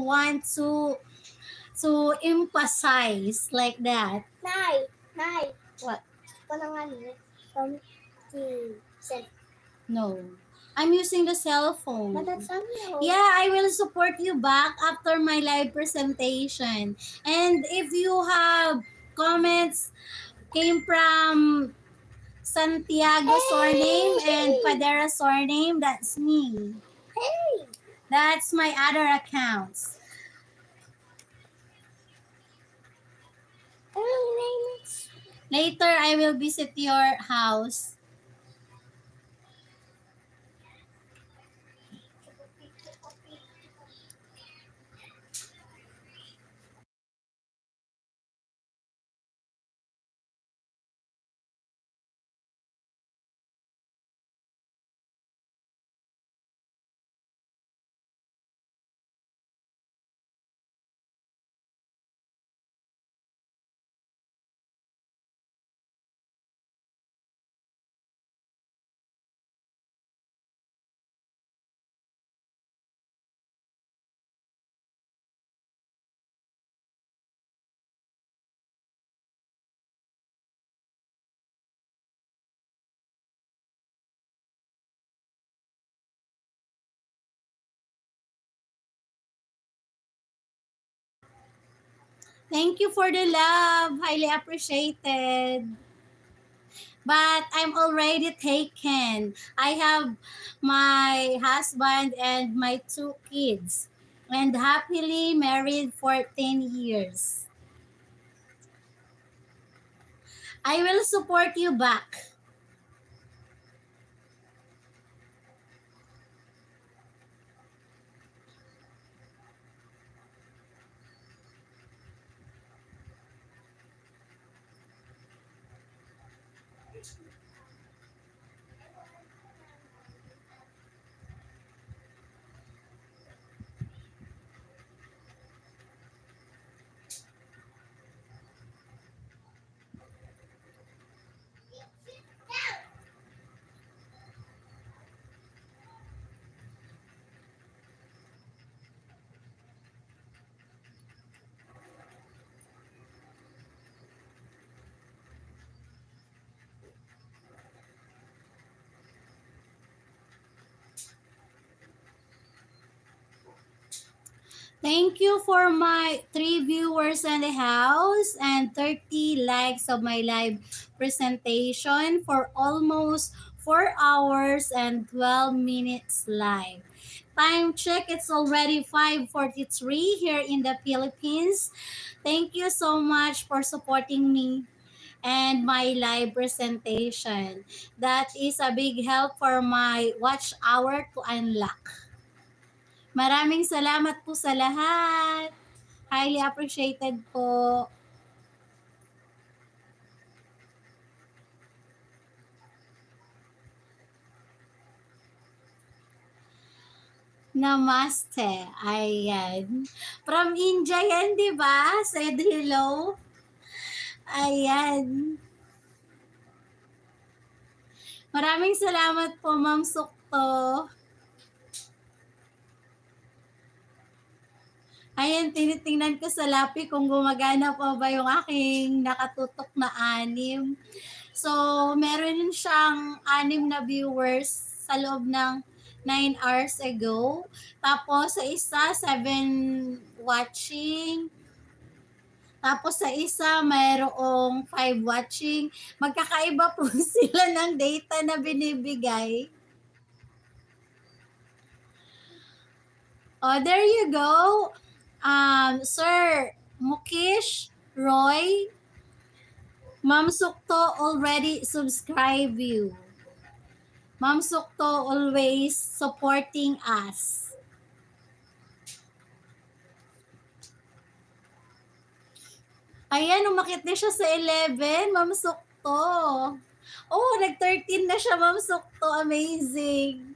want to emphasize like that. Nay. What? From the cell. No. I'm using the cell phone. But that's Yeah, I will support you back after my live presentation. And if you have comments came from Santiago surname and Padera surname, that's me. Hey. That's my other accounts. Later, I will visit your house. Thank you for the love. Highly appreciated. But I'm already taken. I have my husband and my 2 kids. And happily married for 10 years. I will support you back. Thank you for my 3 viewers in the house and 30 likes of my live presentation for almost 4 hours and 12 minutes live. Time check, it's already 5:43 here in the Philippines. Thank you so much for supporting me and my live presentation. That is a big help for my watch hour to unlock. Maraming salamat po sa lahat. Highly appreciated po. Namaste. Ayan. From India yan, di ba? Said hello. Ayan. Maraming salamat po, Ma'am Sukto. Ayan, tinitingnan ko sa lapi kung gumagana pa ba yung aking nakatutok na 6. So, meron siyang 6 na viewers sa loob ng 9 hours ago. Tapos sa isa, 7 watching. Tapos sa isa, mayroong 5 watching. Magkakaiba po sila ng data na binibigay. Oh, there you go. Sir Mukesh Roy, Ma'am Sukto already subscribe you. Ma'am Sukto always supporting us. Ayan, umakit na siya sa 11, Ma'am Sukto. Oh, nag-13 na siya, Ma'am Sukto. Amazing.